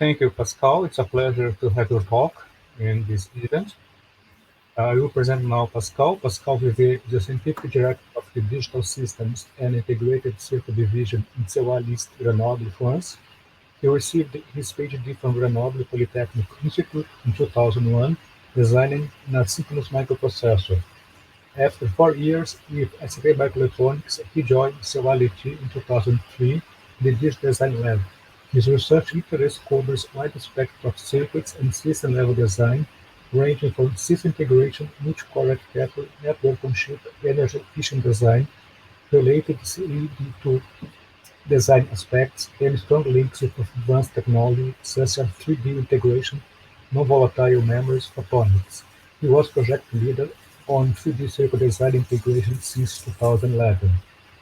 Thank you, Pascal. It's a pleasure to have your talk in this event. I will present now Pascal. Pascal is the scientific director of the Digital Systems and Integrated Circuit Division in CEUA-List, Grenoble, France. He received his PhD from Grenoble Polytechnic Institute in 2001, designing an asynchronous microprocessor. After 4 years with SK Microelectronics, he joined CEUA-List in 2003 in the Digital Design Lab. His research interest covers a wide spectrum of circuits and system-level design, ranging from system integration, multi-core architecture, network-on-chip, energy-efficient design, related to design aspects, and strong links with advanced technology such as 3D integration, non-volatile memories, photonics. He was project leader on 3D circuit design integration since 2011.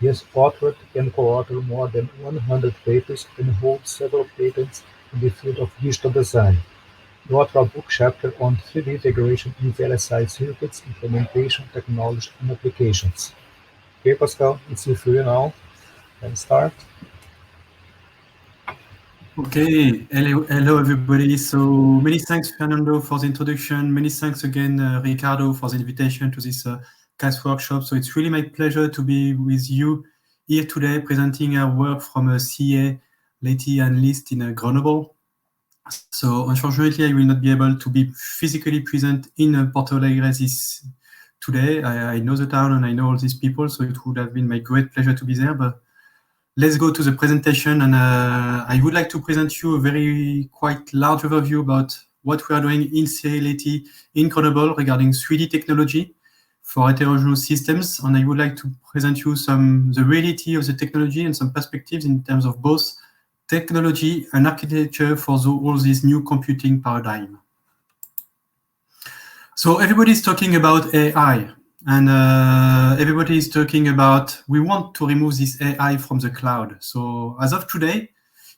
He has authored and co-authored more than 100 papers and holds several patents in the field of digital design. He authored a book chapter on 3D integration in VLSI circuits, implementation, technology, and applications. Okay, Pascal, it's with you now. Let's start. Okay, hello everybody. So many thanks, Fernando, for the introduction. Many thanks again, Ricardo, for the invitation to this CAS workshop. So it's really my pleasure to be with you here today, presenting our work from CA, Leti, and List in Grenoble. So unfortunately, I will not be able to be physically present in Porto Alegre today. I know the town and I know all these people, so it would have been my great pleasure to be there. But let's go to the presentation, and I would like to present you a very quite large overview about what we are doing in CA-Leti in Grenoble regarding 3D technology for heterogeneous systems, and I would like to present you the reality of the technology and some perspectives in terms of both technology and architecture for all this new computing paradigm. So everybody is talking about AI. And everybody is talking about, we want to remove this AI from the cloud. So as of today,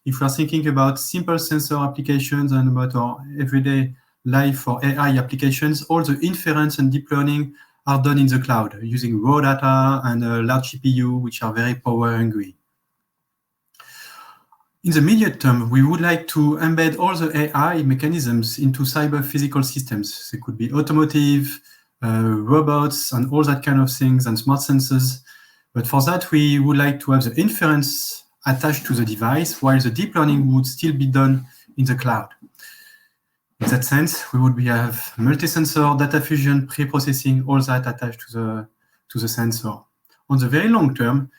if we are thinking about simple sensor applications and about our everyday life for AI applications, all the inference and deep learning are done in the cloud using raw data and a large GPU, which are very power hungry. In the immediate term, we would like to embed all the AI mechanisms into cyber physical systems. They could be automotive, robots, and all that kind of things, and smart sensors. But for that, we would like to have the inference attached to the device, while the deep learning would still be done in the cloud. In that sense, we would have multi-sensor, data fusion, pre-processing, all that attached to the sensor. On the very long term,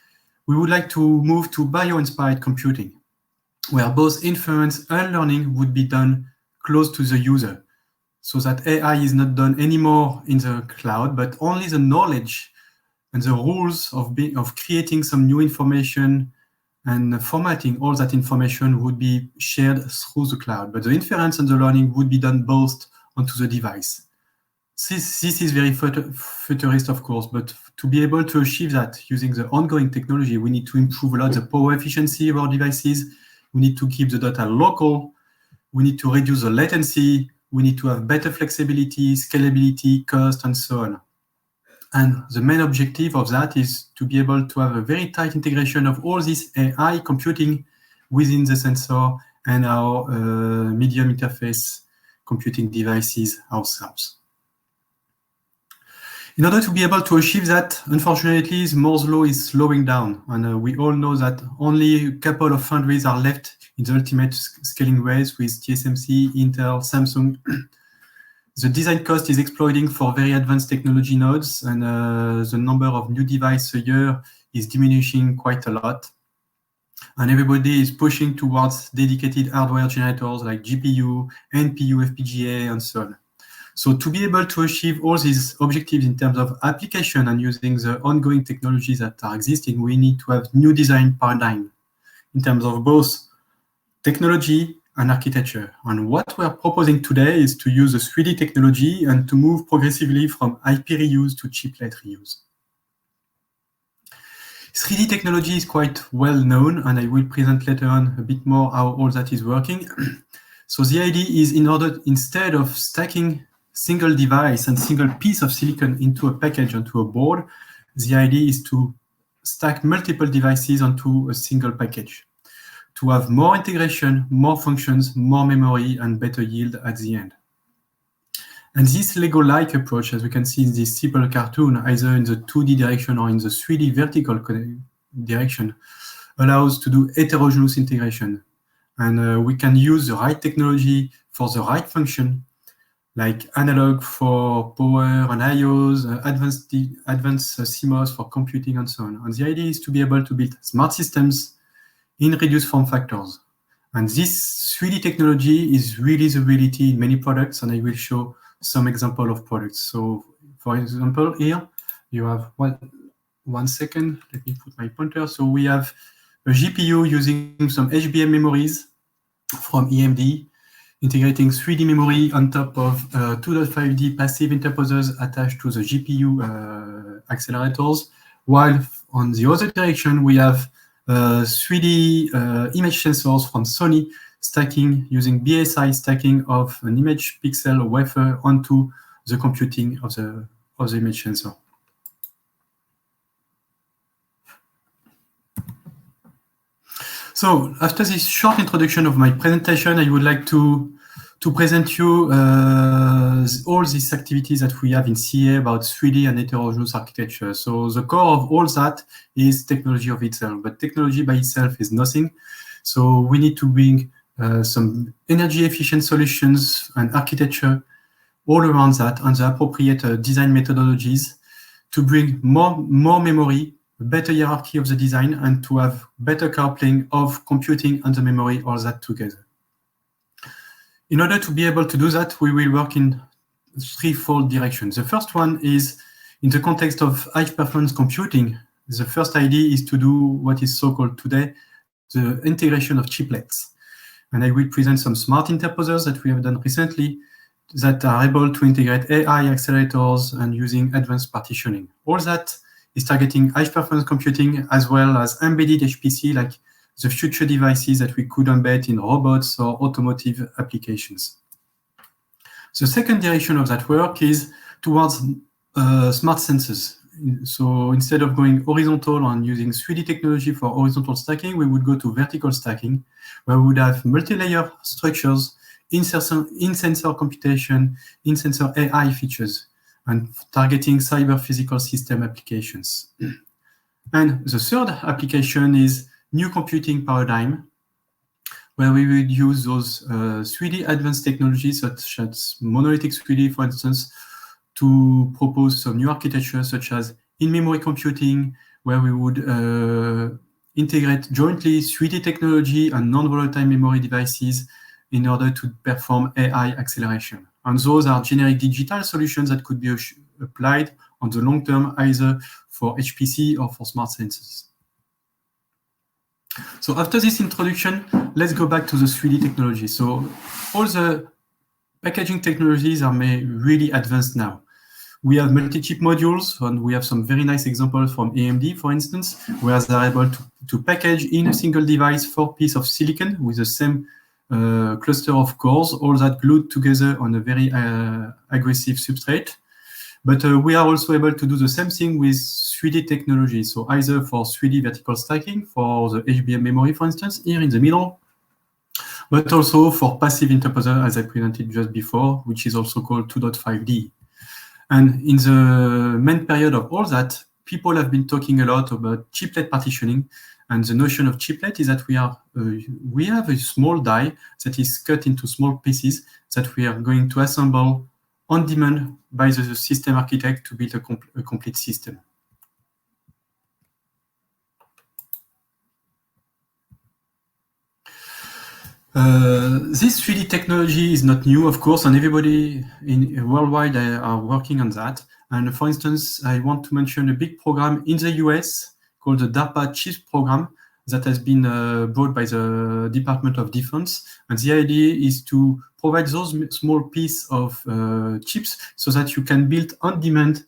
we would like to move to bio-inspired computing, where both inference and learning would be done close to the user, so that AI is not done anymore in the cloud, but only the knowledge and the rules of creating some new information and formatting all that information would be shared through the cloud. But the inference and the learning would be done both onto the device. This is very futurist, of course, but to be able to achieve that using the ongoing technology, we need to improve a lot the power efficiency of our devices. We need to keep the data local. We need to reduce the latency. We need to have better flexibility, scalability, cost, and so on. And the main objective of that is to be able to have a very tight integration of all this AI computing within the sensor and our medium interface computing devices ourselves. In order to be able to achieve that, unfortunately, Moore's law is slowing down. And we all know that only a couple of foundries are left in the ultimate scaling race with TSMC, Intel, Samsung. The design cost is exploding for very advanced technology nodes, and the number of new devices a year is diminishing quite a lot. And everybody is pushing towards dedicated hardware generators like GPU, NPU, FPGA, and so on. So to be able to achieve all these objectives in terms of application and using the ongoing technologies that are existing, we need to have new design paradigm in terms of both technology and architecture. And what we're proposing today is to use the 3D technology and to move progressively from IP reuse to chiplet reuse. 3D technology is quite well known, and I will present later on a bit more how all that is working. So the idea is, instead of stacking single device and single piece of silicon into a package onto a board, the idea is to stack multiple devices onto a single package. to have more integration, more functions, more memory, and better yield at the end. And this Lego-like approach, as we can see in this simple cartoon, either in the 2D direction or in the 3D vertical direction, allows to do heterogeneous integration. And we can use the right technology for the right function, like analog for power and IOs, advanced CMOS for computing, and so on. And the idea is to be able to build smart systems in reduced form factors. And this 3D technology is really the reality in many products, and I will show some example of products. So, for example, here you have one second. Let me put my pointer. So we have a GPU using some HBM memories from AMD, integrating 3D memory on top of 2.5D passive interposers attached to the GPU accelerators, while on the other direction, we have 3D image sensors from Sony stacking using BSI stacking of an image pixel wafer onto the computing of the image sensor. So after this short introduction of my presentation, I would like to present you all these activities that we have in CA about 3D and heterogeneous architecture. So the core of all that is technology of itself, but technology by itself is nothing. So we need to bring some energy efficient solutions and architecture all around that and the appropriate design methodologies to bring more memory, better hierarchy of the design, and to have better coupling of computing and the memory, all that together. In order to be able to do that, we will work in threefold directions. The first one is in the context of high-performance computing. The first idea is to do what is so-called today the integration of chiplets. And I will present some smart interposers that we have done recently that are able to integrate AI accelerators and using advanced partitioning. All that is targeting high-performance computing as well as embedded HPC, like the future devices that we could embed in robots or automotive applications. The second direction of that work is towards smart sensors. So instead of going horizontal and using 3D technology for horizontal stacking, we would go to vertical stacking, where we would have multi-layer structures, in-sensor computation, in-sensor AI features, and targeting cyber-physical system applications. And the third application is new computing paradigm, where we would use those 3D advanced technologies such as monolithic 3D, for instance, to propose some new architecture such as in-memory computing, where we would integrate jointly 3D technology and non-volatile memory devices in order to perform AI acceleration. And those are generic digital solutions that could be applied on the long term, either for HPC or for smart sensors. So after this introduction, let's go back to the 3D technology. So all the packaging technologies are really advanced now. We have multi-chip modules, and we have some very nice examples from AMD, for instance, where they're able to package in a single device 4 pieces of silicon with the same cluster of cores, all that glued together on a very aggressive substrate. But we are also able to do the same thing with 3D technology. So either for 3D vertical stacking, for the HBM memory, for instance, here in the middle, but also for passive interposer, as I presented just before, which is also called 2.5D. And in the main period of all that, people have been talking a lot about chiplet partitioning. And the notion of chiplet is that we have a small die that is cut into small pieces that we are going to assemble on demand by the system architect to build a complete system. This 3D technology is not new, of course, and everybody worldwide are working on that. And for instance, I want to mention a big program in the US called the DARPA CHIPS program that has been brought by the Department of Defense. And the idea is to provide those small pieces of chips so that you can build on-demand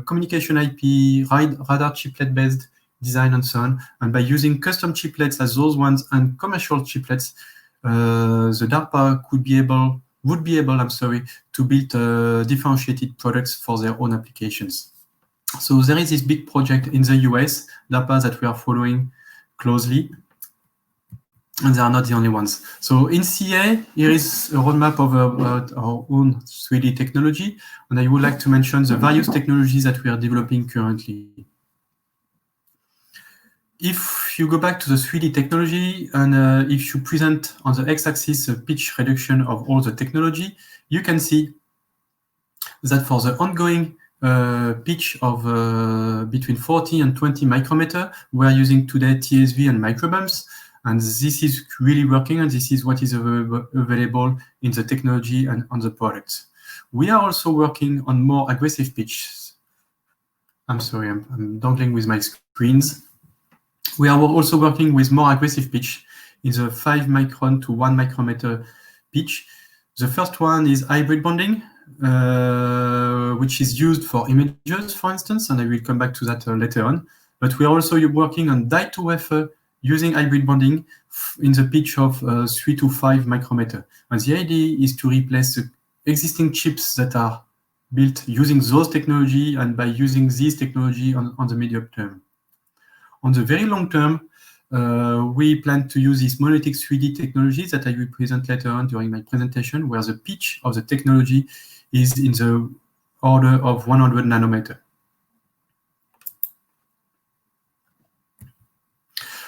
communication IP, radar chiplet-based design, and so on. And by using custom chiplets as those ones and commercial chiplets, the DARPA would be able, to build differentiated products for their own applications. So there is this big project in the US, DARPA, that we are following closely. and they are not the only ones. So in CA, here is a roadmap of our own 3D technology, and I would like to mention the various technologies that we are developing currently. If you go back to the 3D technology, and if you present on the x-axis a pitch reduction of all the technology, you can see that for the ongoing pitch of between 40 and 20 micrometer, we are using today TSV and microbumps, and this is really working, and this is what is available in the technology and on the products. We are also working on more aggressive pitches. I'm sorry, I'm dangling with my screens. We are also working with more aggressive pitch in the 5 micron to 1 micrometer pitch. The first one is hybrid bonding, which is used for images, for instance, and I will come back to that later on. But we are also working on die-to-wafer using hybrid bonding in the pitch of 3 to 5 micrometer. And the idea is to replace the existing chips that are built using those technology and by using this technology on the medium term. On the very long term, we plan to use this monolithic 3D technology that I will present later on during my presentation, where the pitch of the technology is in the order of 100 nanometer.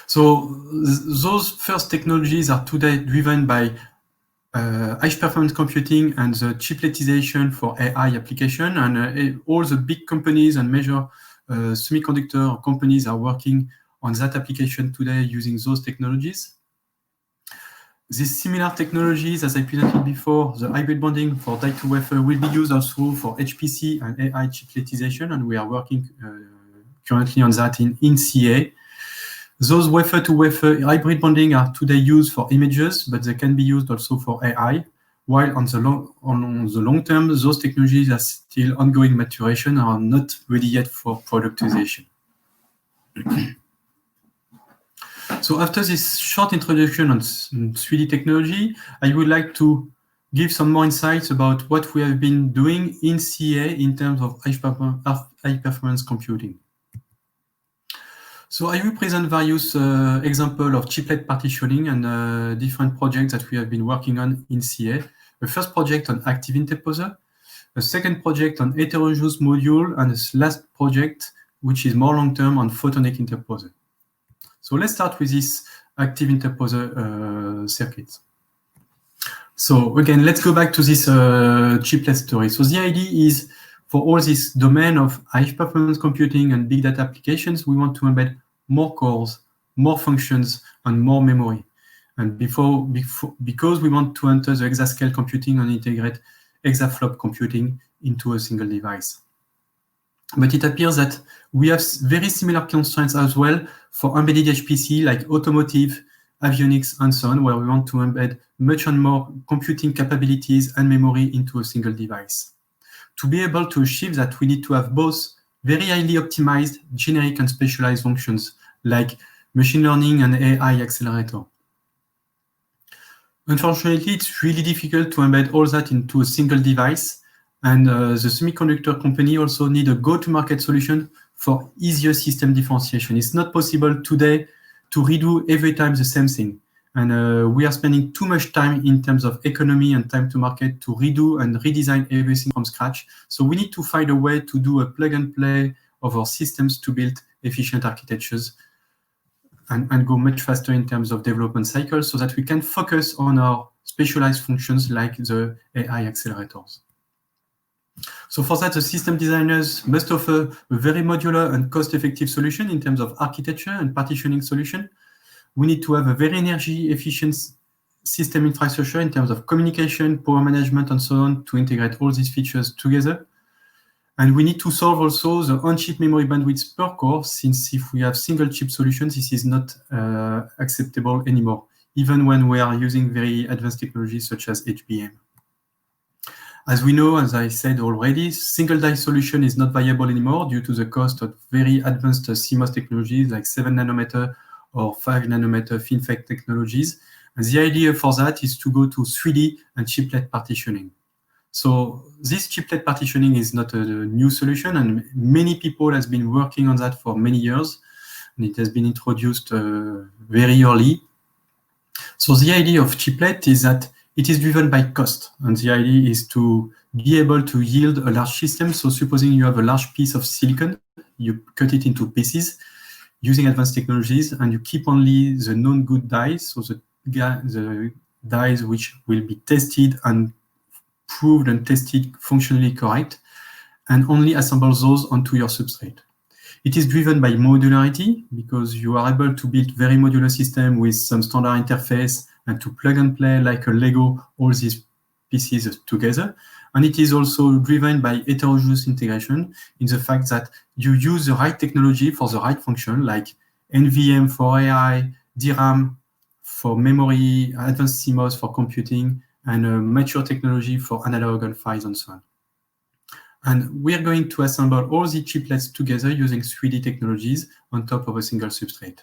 So those first technologies are today driven by high-performance computing and the chipletization for AI application, and all the big companies and major semiconductor companies are working on that application today using those technologies. These similar technologies, as I presented before, the hybrid bonding for die-to-wafer will be used also for HPC and AI chipletization, and we are working currently on that in CA. Those wafer-to-wafer hybrid bonding are today used for images, but they can be used also for AI, while on the long term, those technologies are still ongoing maturation, are not ready yet for productization. So after this short introduction on 3D technology, I would like to give some more insights about what we have been doing in CA in terms of high-performance computing. So I will present various examples of chiplet partitioning and different projects that we have been working on in CA. The first project on active interposer, a second project on heterogeneous module, and a last project, which is more long-term, on photonic interposer. So let's start with this active interposer circuit. So again, let's go back to this chiplet story. So the idea is, for all this domain of high-performance computing and big data applications, we want to embed more cores, more functions, and more memory. And because we want to enter the exascale computing and integrate exaflop computing into a single device. But it appears that we have very similar constraints as well for embedded HPC, like automotive, avionics, and so on, where we want to embed much and more computing capabilities and memory into a single device. To be able to achieve that, we need to have both very highly optimized generic and specialized functions, like machine learning and AI accelerator. Unfortunately, it's really difficult to embed all that into a single device, and the semiconductor company also need a go-to-market solution for easier system differentiation. It's not possible today to redo every time the same thing. And we are spending too much time in terms of economy and time to market to redo and redesign everything from scratch. So we need to find a way to do a plug and play of our systems to build efficient architectures and go much faster in terms of development cycles, so that we can focus on our specialized functions like the AI accelerators. So for that, the system designers must offer a very modular and cost-effective solution in terms of architecture and partitioning solution. We need to have a very energy-efficient system infrastructure in terms of communication, power management, and so on, to integrate all these features together. And we need to solve also the on-chip memory bandwidth per core, since if we have single-chip solutions, this is not acceptable anymore, even when we are using very advanced technologies such as HBM. As we know, as I said already, single-die solution is not viable anymore due to the cost of very advanced CMOS technologies like 7 nanometer or 5 nanometer FinFET technologies. And the idea for that is to go to 3D and chiplet partitioning. So this chiplet partitioning is not a new solution, and many people have been working on that for many years. And it has been introduced very early. So the idea of chiplet is that it is driven by cost, and the idea is to be able to yield a large system. So supposing you have a large piece of silicon, you cut it into pieces using advanced technologies, and you keep only the known good dies, so the dies which will be tested and proved and tested functionally correct, and only assemble those onto your substrate. It is driven by modularity, because you are able to build very modular system with some standard interface and to plug and play like a Lego all these pieces together. And it is also driven by heterogeneous integration, in the fact that you use the right technology for the right function, like NVM for AI, DRAM for memory, advanced CMOS for computing, and mature technology for analog and PHYs and so on. And we are going to assemble all the chiplets together using 3D technologies on top of a single substrate.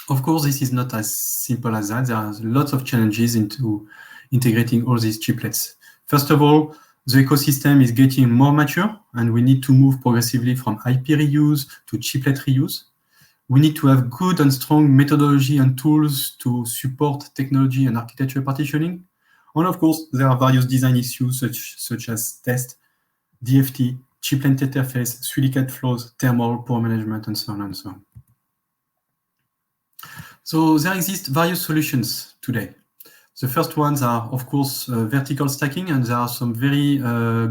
Of course, this is not as simple as that. There are lots of challenges into integrating all these chiplets. First of all, the ecosystem is getting more mature, and we need to move progressively from IP reuse to chiplet reuse. We need to have good and strong methodology and tools to support technology and architecture partitioning. And of course, there are various design issues such as test, DFT, chiplet interface, 3D CAD flows, thermal, power management, and so on and so on. So there exist various solutions today. The first ones are, of course, vertical stacking, and there are some very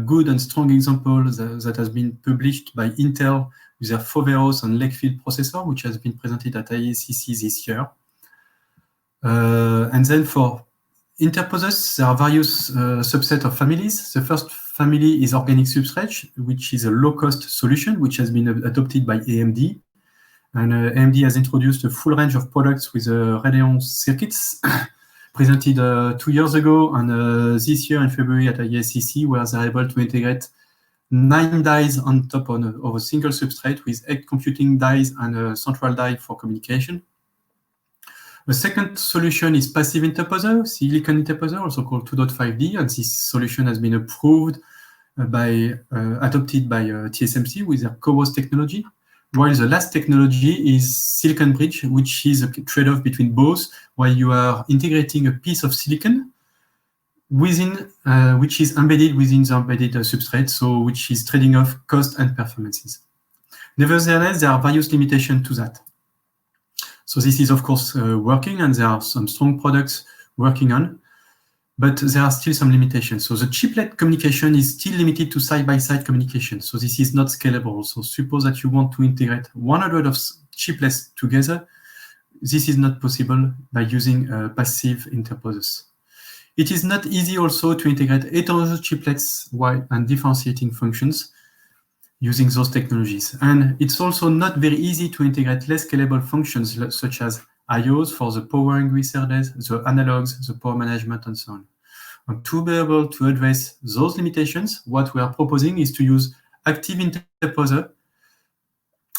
good and strong examples that has been published by Intel with their Foveros and Lakefield processor, which has been presented at IACC this year. And then for interposers, there are various subset of families. The first family is organic substrate, which is a low-cost solution, which has been adopted by AMD. And AMD has introduced a full range of products with Radeon circuits, presented 2 years ago, and this year in February at IACC, where they're able to integrate 9 dies on top of a single substrate with 8 computing dies and a central die for communication. The second solution is passive interposer, silicon interposer, also called 2.5D, and this solution has been approved adopted by TSMC with their CoWoS technology, while the last technology is silicon bridge, which is a trade-off between both, while you are integrating a piece of silicon within, which is embedded within the embedded substrate, so which is trading off cost and performances. Nevertheless, there are various limitations to that. So this is, of course, working, and there are some strong products working on, but there are still some limitations. So the chiplet communication is still limited to side-by-side communication. So this is not scalable. So suppose that you want to integrate 100 of chiplets together. This is not possible by using passive interposers. It is not easy also to integrate heterogeneous chiplets and differentiating functions using those technologies. And it's also not very easy to integrate less scalable functions such as IOs for the power and SerDes, the analogs, the power management, and so on. And to be able to address those limitations, what we are proposing is to use active interposer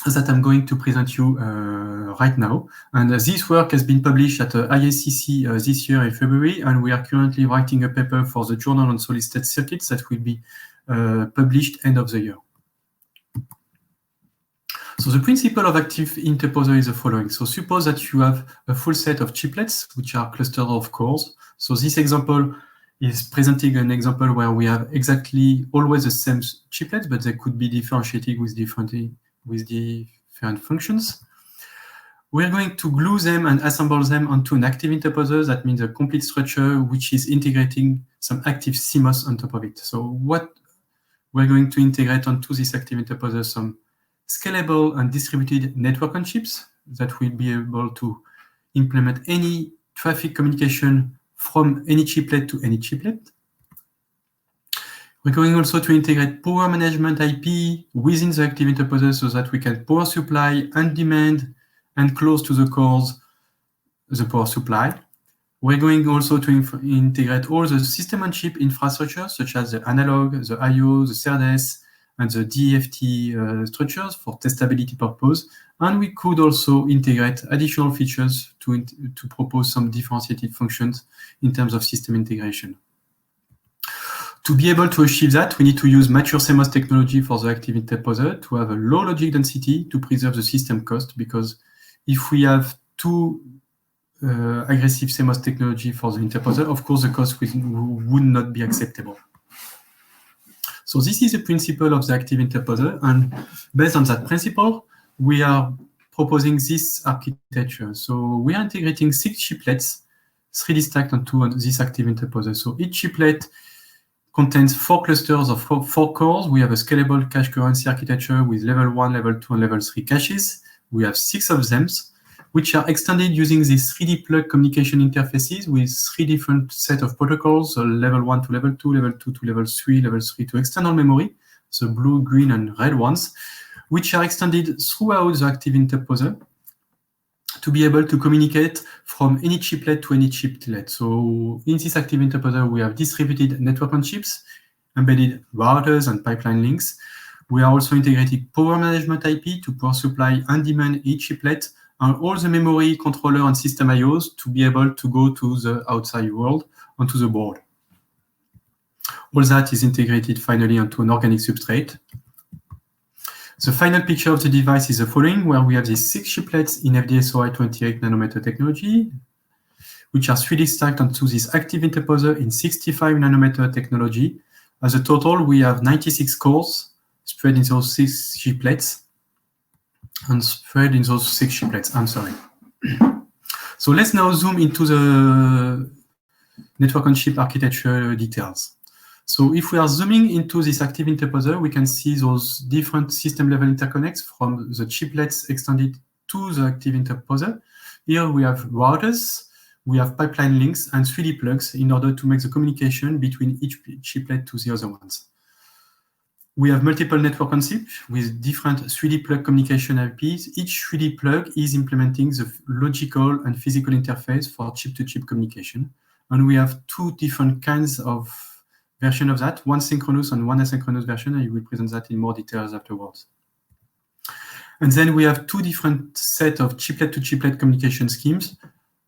that I'm going to present you right now. And this work has been published at IACC this year in February, and we are currently writing a paper for the Journal on Solid-State Circuits that will be published end of the year. So the principle of active interposer is the following. So suppose that you have a full set of chiplets, which are clusters of cores. So this example is presenting an example where we have exactly always the same chiplets, but they could be differentiated with different functions. We're going to glue them and assemble them onto an active interposer. That means a complete structure which is integrating some active CMOS on top of it. So what we're going to integrate onto this active interposer, some scalable and distributed network on chips that will be able to implement any traffic communication from any chiplet to any chiplet. We're going also to integrate power management IP within the active interposer so that we can power supply and demand and close to the cores the power supply. We're going also to integrate all the system-on-chip infrastructure such as the analog, the I/O, the SerDes, and the DFT structures for testability purpose. And we could also integrate additional features to propose some differentiated functions in terms of system integration. To be able to achieve that, we need to use mature CMOS technology for the active interposer to have a low logic density to preserve the system cost, because if we have two aggressive CMOS technology for the interposer, of course, the cost would not be acceptable. So this is the principle of the active interposer, and based on that principle, we are proposing this architecture. So we are integrating 6 chiplets, 3D stacked onto this active interposer. So each chiplet contains 4 clusters of 4 cores. We have a scalable cache coherency architecture with level 1, level 2, and level 3 caches. We have 6 of them, which are extended using these 3D plug communication interfaces with 3 different set of protocols, level 1 to level 2, level 2 to level 3, level 3 to external memory, the blue, green, and red ones, which are extended throughout the active interposer to be able to communicate from any chiplet to any chiplet. So in this active interposer, we have distributed network on chips, embedded routers and pipeline links. We are also integrating power management IP to power supply and demand each chiplet, and all the memory, controller, and system IOs to be able to go to the outside world, onto the board. All that is integrated finally onto an organic substrate. The final picture of the device is the following, where we have these 6 chiplets in FD-SOI 28 nanometer technology, which are 3D stacked onto this active interposer in 65 nanometer technology. As a total, we have 96 cores spread in those 6 chiplets. So let's now zoom into the network on chip architecture details. So if we are zooming into this active interposer, we can see those different system level interconnects from the chiplets extended to the active interposer. Here we have routers, we have pipeline links, and 3D plugs in order to make the communication between each chiplet to the other ones. We have multiple network on chip with different 3D plug communication IPs. Each 3D plug is implementing the logical and physical interface for chip-to-chip communication. And we have 2 different kinds of version of that, one synchronous and one asynchronous version. I will present that in more details afterwards. And then we have 2 different sets of chiplet-to-chiplet communication schemes.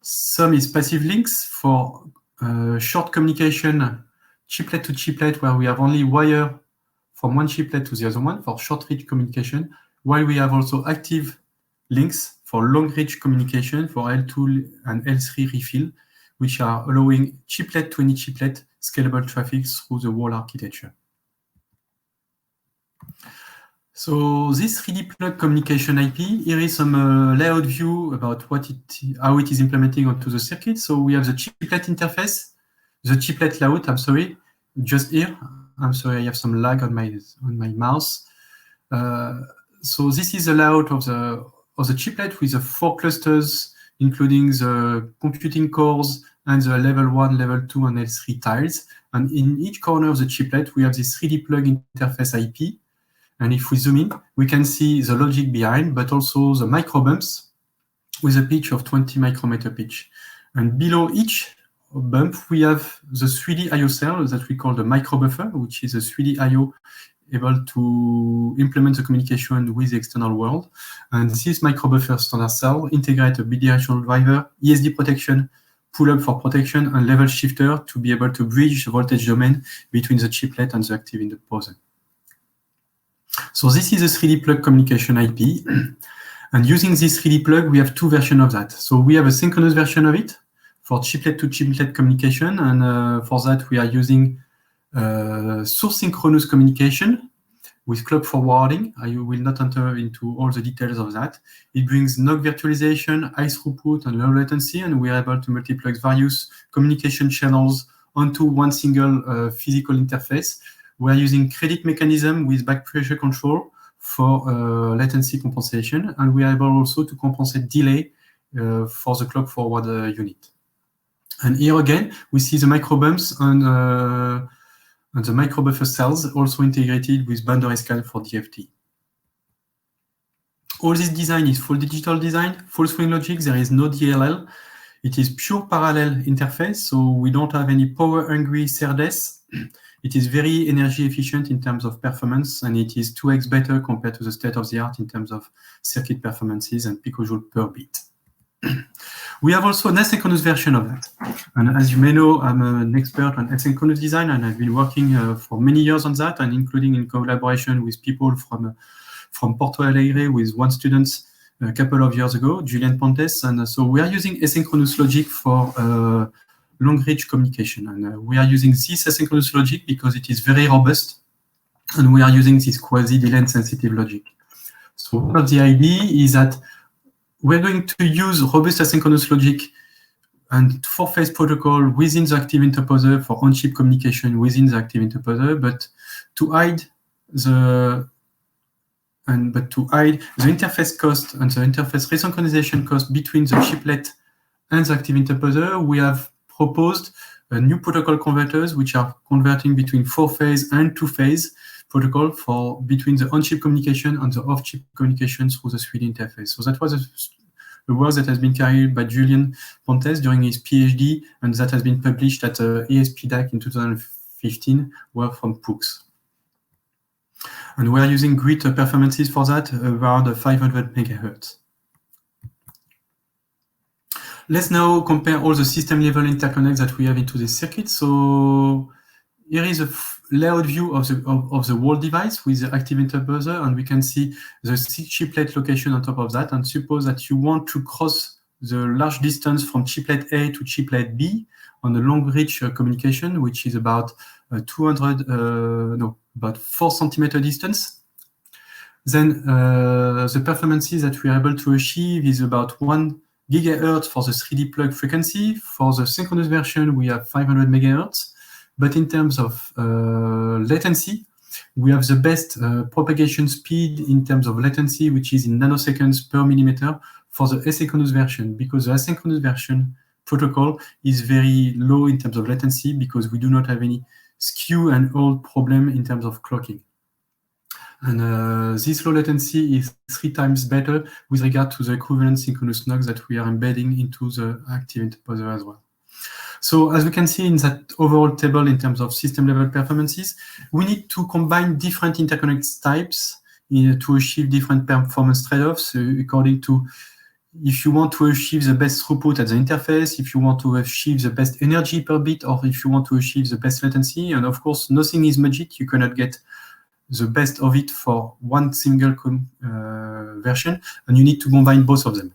Some is passive links for short communication, chiplet-to-chiplet, where we have only wire from one chiplet to the other one for short reach communication, while we have also active links for long reach communication for L2 and L3 refill, which are allowing chiplet to any chiplet scalable traffic through the whole architecture. So this 3D plug communication IP, here is some layout view about how it is implementing onto the circuit. So we have the chiplet interface, the chiplet layout, just here. I'm sorry, I have some lag on my mouse. So this is the layout of the chiplet with the 4 clusters, including the computing cores and the level 1, level 2, and L3 tiles. And in each corner of the chiplet, we have this 3D plug interface IP. And if we zoom in, we can see the logic behind, but also the micro bumps with a pitch of 20 micrometer pitch. And below each bump, we have the 3D I/O cell that we call the micro buffer, which is a 3D I/O able to implement the communication with the external world. And this micro buffer standard cell integrates a bidirectional driver, ESD protection, pull-up for protection, and level shifter to be able to bridge the voltage domain between the chiplet and the active interposer. So this is a 3D plug communication IP. And using this 3D plug, we have 2 versions of that. So we have a synchronous version of it for chiplet-to-chiplet communication. And for that, we are using source synchronous communication with clock forwarding. I will not enter into all the details of that. It brings NOC virtualization, high throughput, and low latency, and we are able to multiplex various communication channels onto one single physical interface. We are using credit mechanism with back pressure control for latency compensation, and we are able also to compensate delay for the clock forward unit. And here again, we see the micro bumps and the micro buffer cells also integrated with boundary scan for DFT. All this design is full digital design, full swing logic. There is no DLL. It is pure parallel interface, so we don't have any power hungry SerDes. It is very energy efficient in terms of performance, and it is 2x better compared to the state of the art in terms of circuit performances and picojoule per bit. We have also an asynchronous version of that. And as you may know, I'm an expert on asynchronous design, and I've been working for many years on that, and including in collaboration with people from Porto Alegre with one student a couple of years ago, Julian Pontes, and so we are using asynchronous logic for long-reach communication, and we are using this asynchronous logic because it is very robust, and we are using this quasi-delay sensitive logic. So one of the idea is that we're going to use robust asynchronous logic and 4-phase protocol within the active interposer for on-chip communication within the active interposer, but to hide the interface cost and the interface resynchronization cost between the chiplet and the active interposer, we have proposed new protocol converters which are converting between 4-phase and 2-phase protocol for between the on-chip communication and the off-chip communication through the 3D interface. So that was a work that has been carried by Julian Pontes during his PhD, and that has been published at ESPDAC in 2015, work from Pooks. And we are using great performances for that, around 500 megahertz. Let's now compare all the system-level interconnects that we have into this circuit. So here is a layout view of the whole device with the active interposer, and we can see the chiplet location on top of that. And suppose that you want to cross the large distance from chiplet A to chiplet B on a long-reach communication, which is about about 4 centimeter distance. Then the performances that we are able to achieve is about 1 gigahertz for the 3D plug frequency. For the synchronous version, we have 500 megahertz. But in terms of latency, we have the best propagation speed in terms of latency, which is in nanoseconds per millimeter for the asynchronous version, because the asynchronous version protocol is very low in terms of latency because we do not have any skew and hold problem in terms of clocking. And this low latency is 3 times better with regard to the equivalent synchronous nodes that we are embedding into the active interposer as well. So as we can see in that overall table in terms of system-level performances, we need to combine different interconnect types to achieve different performance trade-offs according to if you want to achieve the best throughput at the interface, if you want to achieve the best energy per bit, or if you want to achieve the best latency. And of course, nothing is magic. You cannot get the best of it for one single version, and you need to combine both of them.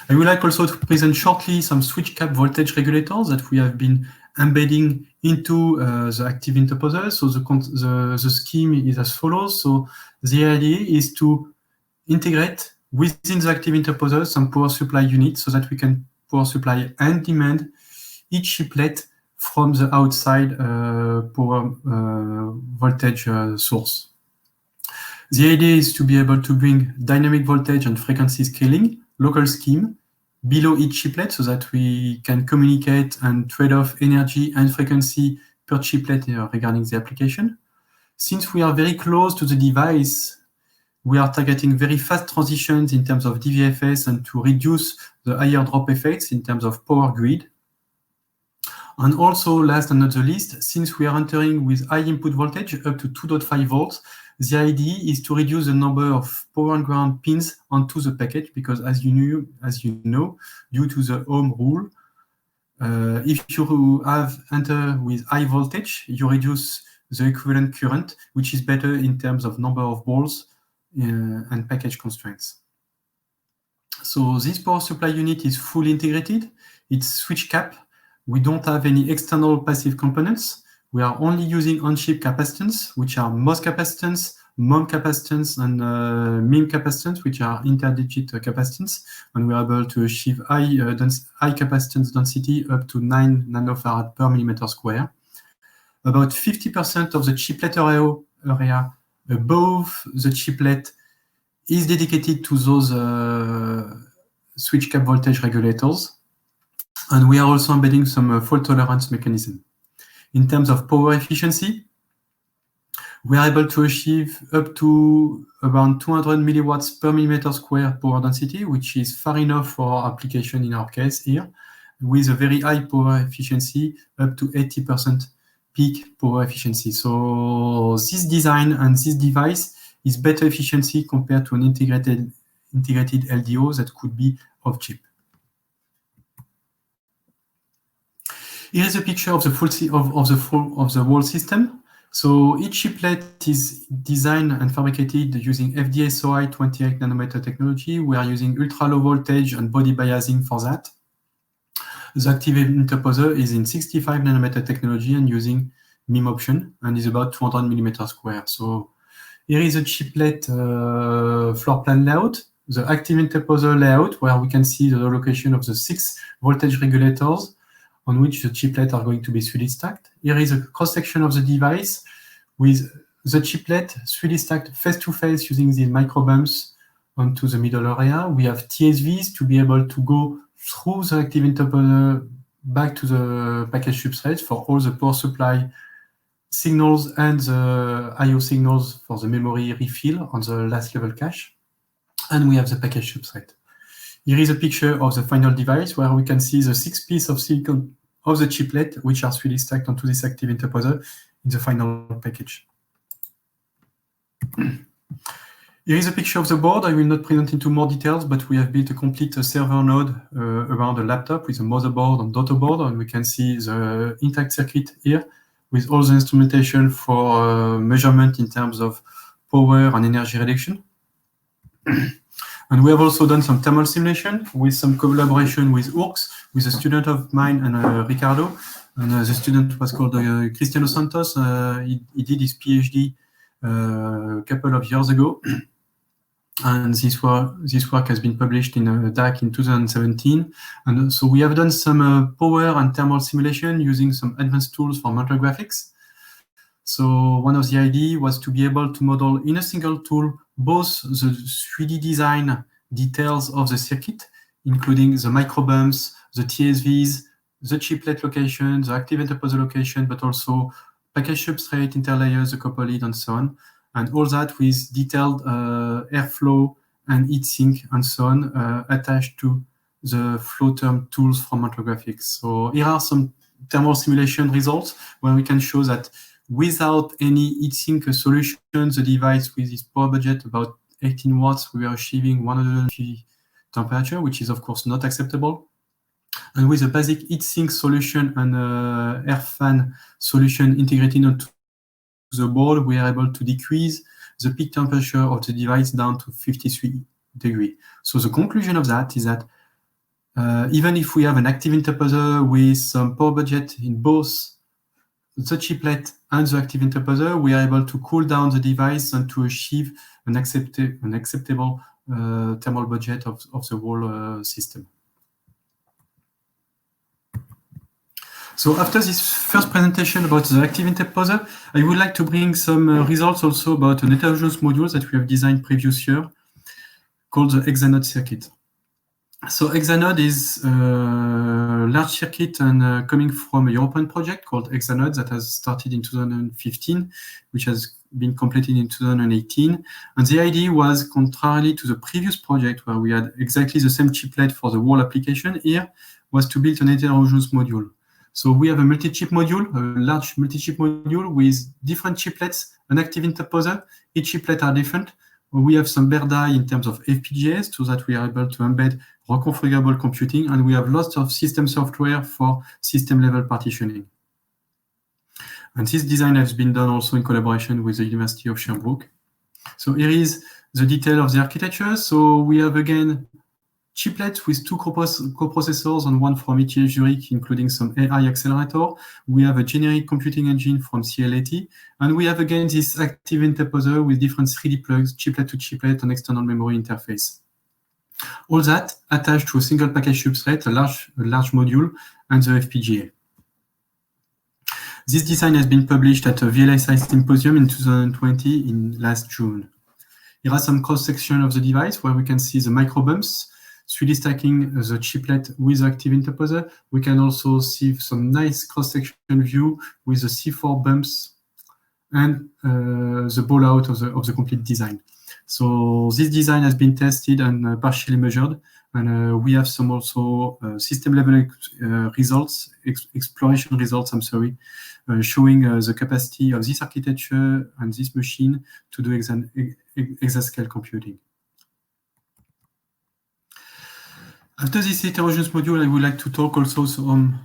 I would like also to present shortly some switch cap voltage regulators that we have been embedding into the active interposer. So the scheme is as follows. So the idea is to integrate within the active interposer some power supply unit so that we can power supply and demand each chiplet from the outside power voltage source. The idea is to be able to bring dynamic voltage and frequency scaling, local scheme, below each chiplet so that we can communicate and trade off energy and frequency per chiplet regarding the application. Since we are very close to the device, we are targeting very fast transitions in terms of DVFS and to reduce the higher drop effects in terms of power grid. And also, last but not the least, since we are entering with high input voltage up to 2.5 volts, the idea is to reduce the number of power and ground pins onto the package because, as you know, due to the Ohm rule, if you have enter with high voltage, you reduce the equivalent current, which is better in terms of number of balls and package constraints. So this power supply unit is fully integrated. It's switch cap. We don't have any external passive components. We are only using on-chip capacitance, which are MOS capacitance, MOM capacitance, and MIM capacitance, which are interdigit capacitance. And we are able to achieve high capacitance density up to 9 nanofarad per millimeter square. About 50% of the chiplet area above the chiplet is dedicated to those switch cap voltage regulators. And we are also embedding some fault tolerance mechanism. In terms of power efficiency, we are able to achieve up to around 200 milliwatts per millimeter square power density, which is far enough for our application in our case here, with a very high power efficiency, up to 80% peak power efficiency. So this design and this device is better efficiency compared to an integrated LDO that could be off-chip. Here is a picture of the whole system. So each chiplet is designed and fabricated using FD-SOI 28 nanometer technology. We are using ultra low voltage and body biasing for that. The active interposer is in 65 nanometer technology and using MIM option and is about 200 millimeter square. So here is a chiplet floor plan layout, the active interposer layout, where we can see the location of the 6 voltage regulators on which the chiplets are going to be 3D stacked. Here is a cross-section of the device with the chiplet 3D stacked face-to-face using these micro bumps onto the middle area. We have TSVs to be able to go through the active interposer back to the package substrate for all the power supply signals and the I/O signals for the memory refill on the last level cache. And we have the package substrate. Here is a picture of the final device where we can see the 6 pieces of silicon of the chiplet, which are 3D stacked onto this active interposer in the final package. Here is a picture of the board. I will not present into more details, but we have built a complete server node around a laptop with a motherboard and daughter board, and we can see the intact circuit here with all the instrumentation for measurement in terms of power and energy reduction. And we have also done some thermal simulation with some collaboration with URCS, with a student of mine and Ricardo. And the student was called Cristiano Santos. He did his PhD a couple of years ago. And this work has been published in DAC in 2017. And so we have done some power and thermal simulation using some advanced tools for mental graphics. So one of the ideas was to be able to model in a single tool both the 3D design details of the circuit, including the micro bumps, the TSVs, the chiplet location, the active interposer location, but also package substrate, interlayers, the copper lead, and so on. And all that with detailed airflow and heatsink and so on attached to the flow term tools from Mental Graphics. So here are some thermal simulation results where we can show that without any heatsink solution, the device with its power budget about 18 watts, we are achieving 150 temperature, which is of course not acceptable. And with a basic heatsink solution and air fan solution integrated onto the board, we are able to decrease the peak temperature of the device down to 53 degrees. So the conclusion of that is that even if we have an active interposer with some power budget in both the chiplet and the active interposer, we are able to cool down the device and to achieve an acceptable thermal budget of the whole system. So after this first presentation about the active interposer, I would like to bring some results also about an heterogeneous module that we have designed previous year called the Hexanode circuit. So Hexanode is a large circuit and coming from a European project called Hexanode that has started in 2015, which has been completed in 2018. And the idea was, contrarily to the previous project where we had exactly the same chiplet for the whole application, here was to build an heterogeneous module. So we have a multi-chip module, a large multi-chip module with different chiplets, an active interposer. Each chiplet are different. We have some bare die in terms of FPGAs so that we are able to embed reconfigurable computing, and we have lots of system software for system-level partitioning. And this design has been done also in collaboration with the University of Sherbrooke. So here is the detail of the architecture. So we have, again, chiplets with two coprocessors and one from ETH Zurich, including some AI accelerator. We have a generic computing engine from CL80. And we have, again, this active interposer with different 3D plugs, chiplet to chiplet, and external memory interface. All that attached to a single package substrate, a large module, and the FPGA. This design has been published at a VLSI Symposium in 2020 in last June. Here are some cross-section of the device where we can see the micro bumps, 3D stacking the chiplet with active interposer. We can also see some nice cross-section view with the C4 bumps and the ball out of the complete design. So this design has been tested and partially measured, and we have some also system-level results, exploration results, I'm sorry, showing the capacity of this architecture and this machine to do exascale computing. After this heterogeneous module, I would like to talk also on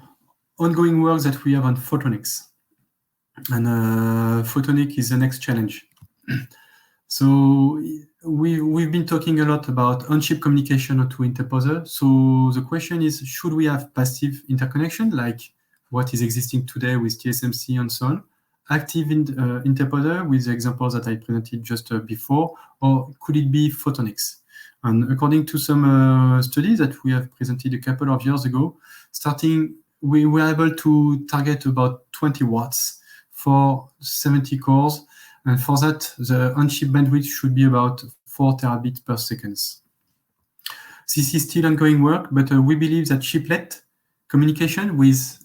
ongoing work that we have on photonics. And photonic is the next challenge. So we've been talking a lot about on-chip communication to interposer. So the question is, should we have passive interconnection like what is existing today with TSMC and so on, active interposer with the examples that I presented just before, or could it be photonics? And according to some studies that we have presented a couple of years ago, we were able to target about 20 watts for 70 cores. And for that, the on-chip bandwidth should be about 4 terabits per second. This is still ongoing work, but we believe that chiplet communication with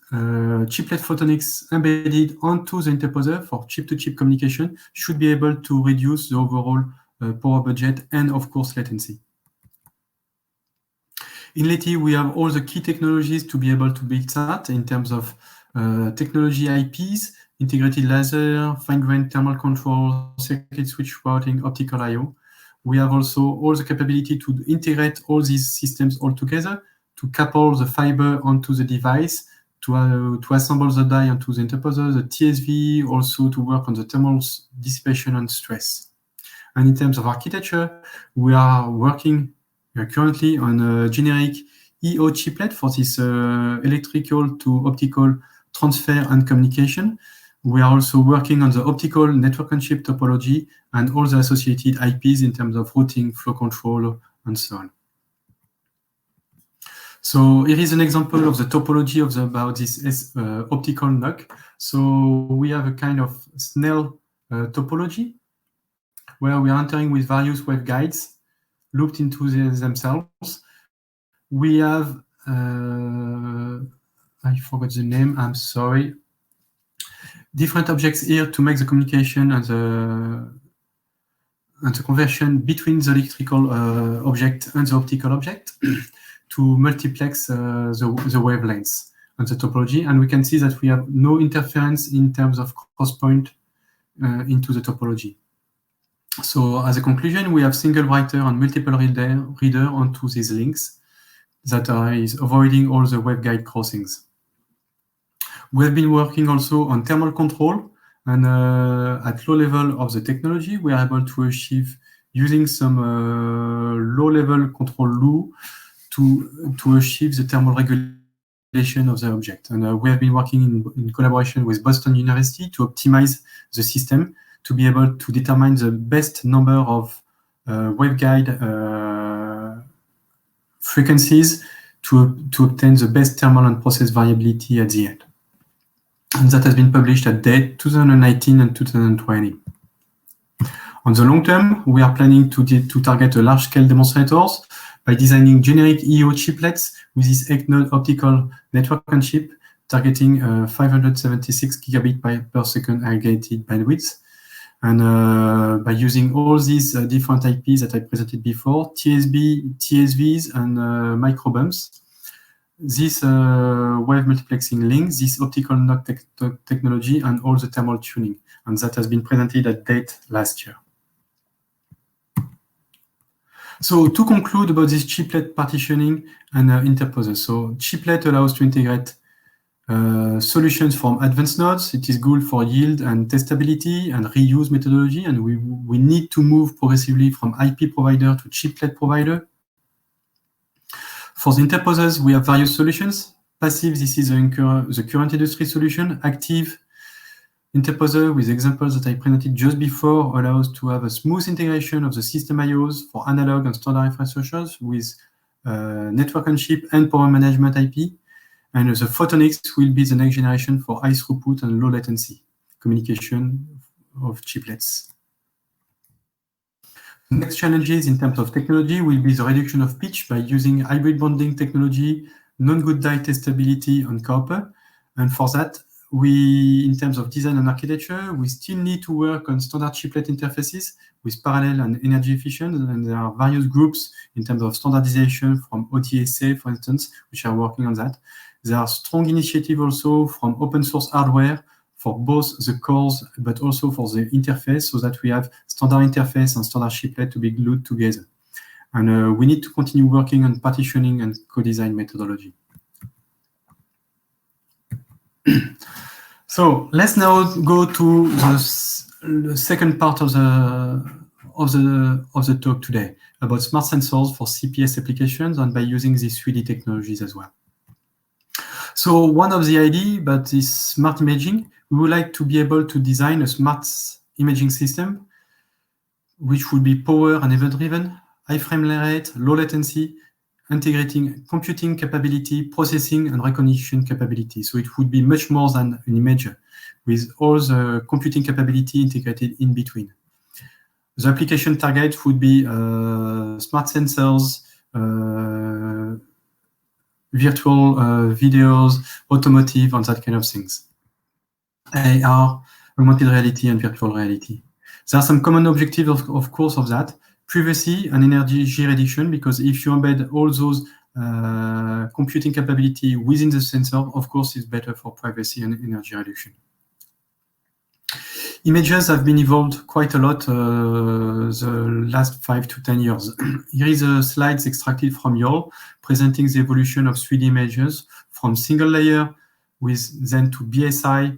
chiplet photonics embedded onto the interposer for chip-to-chip communication should be able to reduce the overall power budget and, of course, latency. In Leti, we have all the key technologies to be able to build that in terms of technology IPs, integrated laser, fine-grained thermal control, circuit switch routing, optical I/O. We have also all the capability to integrate all these systems all together, to couple the fiber onto the device, to assemble the die onto the interposer, the TSV, also to work on the thermal dissipation and stress. And in terms of architecture, we are working currently on a generic EO chiplet for this electrical to optical transfer and communication. We are also working on the optical network on chip topology and all the associated IPs in terms of routing, flow control, and so on. So here is an example of the topology of about this optical NUC. So we have a kind of Snell topology where we are entering with various waveguides looped into themselves. We have, I forgot the name, I'm sorry, different objects here to make the communication and the conversion between the electrical object and the optical object to multiplex the wavelengths and the topology. And we can see that we have no interference in terms of cross point into the topology. So as a conclusion, we have single writer and multiple reader onto these links that is avoiding all the waveguide crossings. We have been working also on thermal control, and at low level of the technology, we are able to achieve using some low-level control loop to achieve the thermal regulation of the object. And we have been working in collaboration with Boston University to optimize the system to be able to determine the best number of waveguide frequencies to obtain the best thermal and process variability at the end. And that has been published at DATE 2019 and 2020. On the long term, we are planning to target a large-scale demonstrators by designing generic EO chiplets with this 8-node optical network on chip targeting 576 gigabit per second aggregated bandwidth. And by using all these different IPs that I presented before, TSVs, and microbumps, this wave multiplexing link, this optical NUC technology, and all the thermal tuning. And that has been presented at DATE last year. So to conclude about this chiplet partitioning and interposer. So chiplet allows to integrate solutions from advanced nodes. It is good for yield and testability and reuse methodology. And we need to move progressively from IP provider to chiplet provider. For the interposers, we have various solutions. Passive, this is the current industry solution. Active interposer with examples that I presented just before allows to have a smooth integration of the system IOs for analog and standard infrastructures with network on chip and power management IP. And the photonics will be the next generation for high throughput and low latency communication of chiplets. The next challenges in terms of technology will be the reduction of pitch by using hybrid bonding technology, non-good die testability on copper. And for that, in terms of design and architecture, we still need to work on standard chiplet interfaces with parallel and energy efficient. And there are various groups in terms of standardization from OTSA, for instance, which are working on that. There are strong initiatives also from open source hardware for both the cores, but also for the interface, so that we have standard interface and standard chiplet to be glued together. And we need to continue working on partitioning and co-design methodology. So let's now go to the second part of the talk today about smart sensors for CPS applications and by using these 3D technologies as well. So one of the ideas about this smart imaging, we would like to be able to design a smart imaging system which would be power and event-driven, high frame rate, low latency, integrating computing capability, processing, and recognition capability. So it would be much more than an imager, with all the computing capability integrated in between. The application target would be smart sensors, virtual videos, automotive, and that kind of things. AR, augmented reality, and virtual reality. There are some common objectives, of course, of that. Privacy and energy reduction, because if you embed all those computing capability within the sensor, of course, it's better for privacy and energy reduction. Images have been evolved quite a lot the last 5 to 10 years. Here is a slide extracted from YOL, presenting the evolution of 3D images from single layer with then to BSI,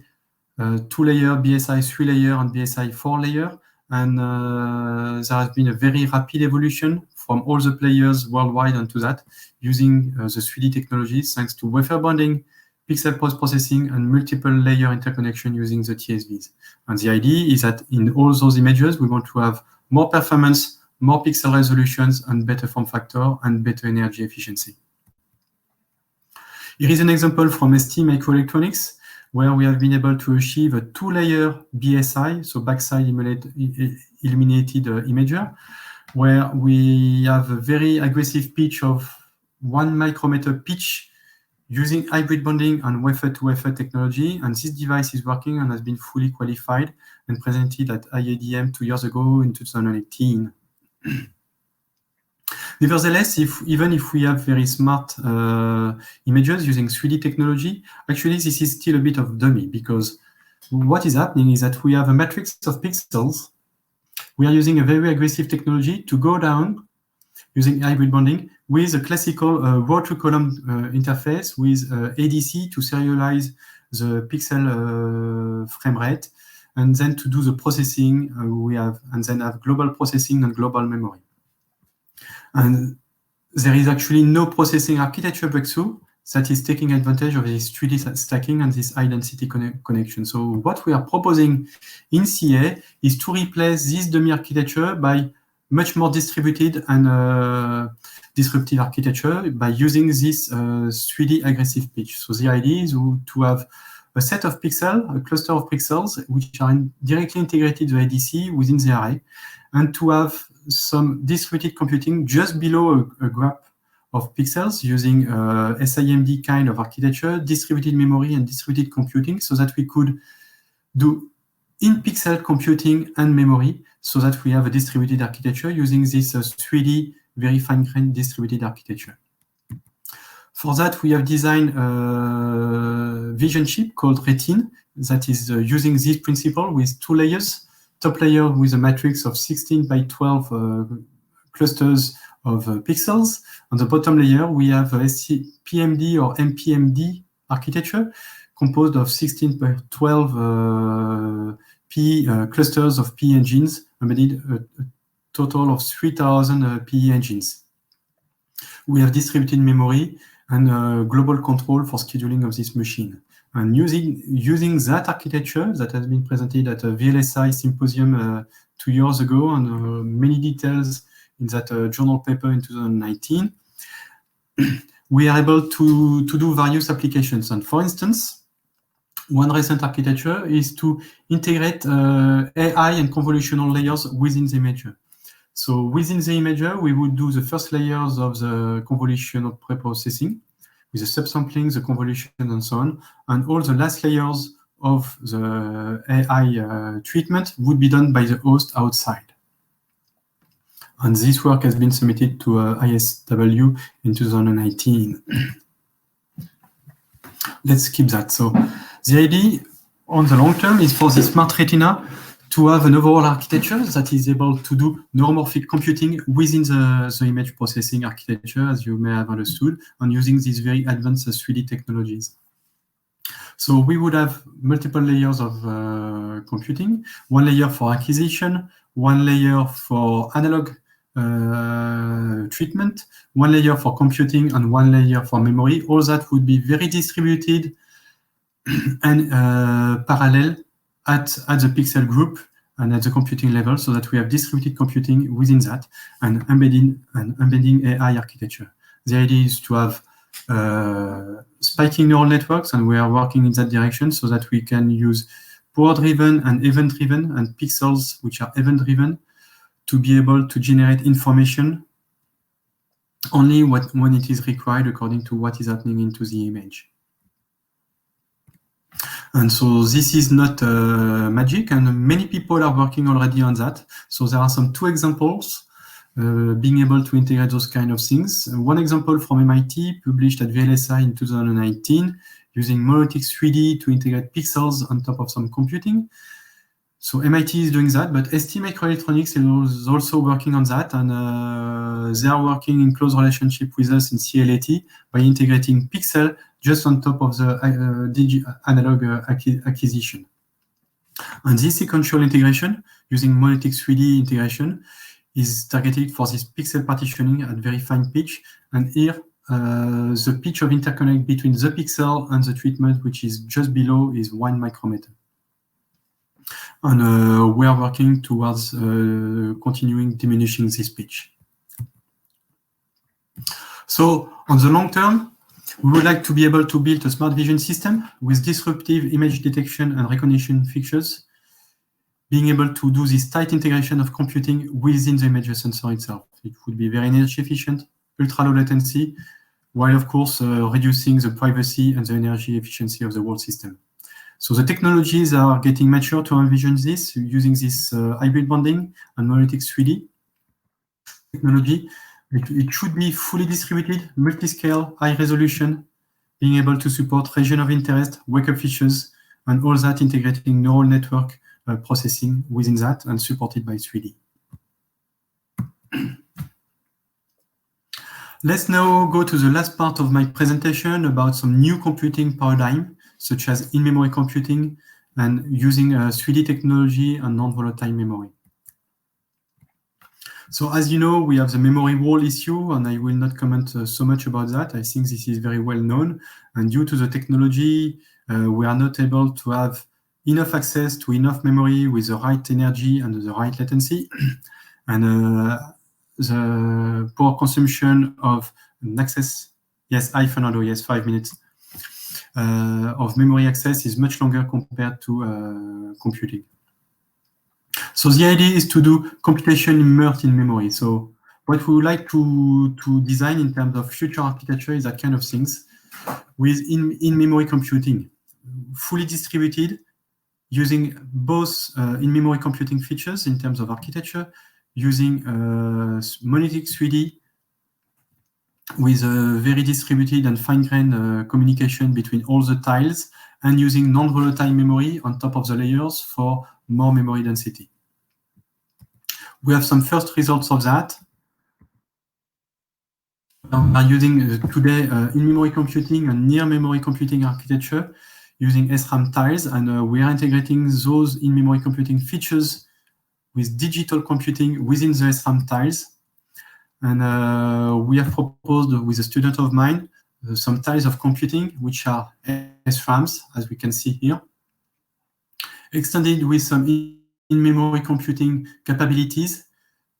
2-layer, BSI 3-layer, and BSI 4-layer. And there has been a very rapid evolution from all the players worldwide onto that, using the 3D technologies thanks to wafer bonding, pixel post-processing, and multiple layer interconnection using the TSVs. And the idea is that in all those images, we want to have more performance, more pixel resolutions, and better form factor, and better energy efficiency. Here is an example from ST Microelectronics, where we have been able to achieve a 2-layer BSI, so backside illuminated imager, where we have a very aggressive pitch of 1 micrometer pitch using hybrid bonding and wafer-to-wafer technology. And this device is working and has been fully qualified and presented at IADM 2 years ago in 2018. Nevertheless, even if we have very smart images using 3D technology, actually this is still a bit of dummy, because what is happening is that we have a matrix of pixels. We are using a very aggressive technology to go down using hybrid bonding with a classical row-to-column interface with ADC to serialize the pixel frame rate, and then to do the processing and then have global processing and global memory. And there is actually no processing architecture breakthrough that is taking advantage of this 3D stacking and this high-density connection. So what we are proposing in CA is to replace this dummy architecture by much more distributed and disruptive architecture by using this 3D aggressive pitch. So the idea is to have a set of pixels, a cluster of pixels, which are directly integrated to ADC within the array, and to have some distributed computing just below a graph of pixels using SIMD kind of architecture, distributed memory, and distributed computing, so that we could do in-pixel computing and memory, so that we have a distributed architecture using this 3D very fine-grained distributed architecture. For that, we have designed a vision chip called Retin that is using this principle with 2 layers. Top layer with a matrix of 16 by 12 clusters of pixels. On the bottom layer, we have a PMD or MPMD architecture composed of 16 by 12 clusters of PE engines, embedded a total of 3,000 PE engines. We have distributed memory and global control for scheduling of this machine. And using that architecture that has been presented at a VLSI symposium 2 years ago, and many details in that journal paper in 2019, we are able to do various applications. And for instance, one recent architecture is to integrate AI and convolutional layers within the imager. So within the imager, we would do the first layers of the convolutional preprocessing, with the subsampling, the convolution, and so on. And all the last layers of the AI treatment would be done by the host outside. And this work has been submitted to ISW in 2019. Let's keep that. So the idea on the long term is for the smart retina to have an overall architecture that is able to do neuromorphic computing within the image processing architecture, as you may have understood, and using these very advanced 3D technologies. So we would have multiple layers of computing, one layer for acquisition, one layer for analog treatment, one layer for computing, and one layer for memory. All that would be very distributed and parallel at the pixel group and at the computing level, so that we have distributed computing within that and embedding AI architecture. The idea is to have spiking neural networks, and we are working in that direction so that we can use power-driven and event-driven and pixels which are event-driven to be able to generate information only when it is required according to what is happening into the image. And so this is not magic, and many people are working already on that. So there are two examples being able to integrate those kind of things. One example from MIT, published at VLSI in 2019, using Monolithic 3D to integrate pixels on top of some computing. So MIT is doing that, but ST Microelectronics is also working on that, and they are working in close relationship with us in CLAT by integrating pixel just on top of the analog acquisition. And this sequential integration, using Monolithic 3D integration, is targeted for this pixel partitioning at very fine pitch. And here, the pitch of interconnect between the pixel and the treatment, which is just below, is 1 micrometer. And we are working towards continuing diminishing this pitch. So on the long term, we would like to be able to build a smart vision system with disruptive image detection and recognition features, being able to do this tight integration of computing within the image sensor itself. It would be very energy efficient, ultra low latency, while of course reducing the privacy and the energy efficiency of the whole system. So the technologies are getting mature to envision this, using this hybrid bonding and Monolithic 3D technology. It should be fully distributed, multi-scale, high resolution, being able to support region of interest, wake-up features, and all that integrating neural network processing within that and supported by 3D. Let's now go to the last part of my presentation about some new computing paradigm, such as in-memory computing and using 3D technology and non-volatile memory. So as you know, we have the memory wall issue, and I will not comment so much about that. I think this is very well known. And due to the technology, we are not able to have enough access to enough memory with the right energy and the right latency. And the poor consumption of access, yes, hi Fernando, yes, 5 minutes, of memory access is much longer compared to computing. So the idea is to do computation immersed in memory. So what we would like to design in terms of future architecture is that kind of things with in-memory computing, fully distributed, using both in-memory computing features in terms of architecture, using Monolithic 3D with a very distributed and fine-grained communication between all the tiles, and using non-volatile memory on top of the layers for more memory density. We have some first results of that. We are using today in-memory computing and near-memory computing architecture using SRAM tiles, and we are integrating those in-memory computing features with digital computing within the SRAM tiles. And we have proposed with a student of mine some tiles of computing, which are SRAMs, as we can see here, extended with some in-memory computing capabilities.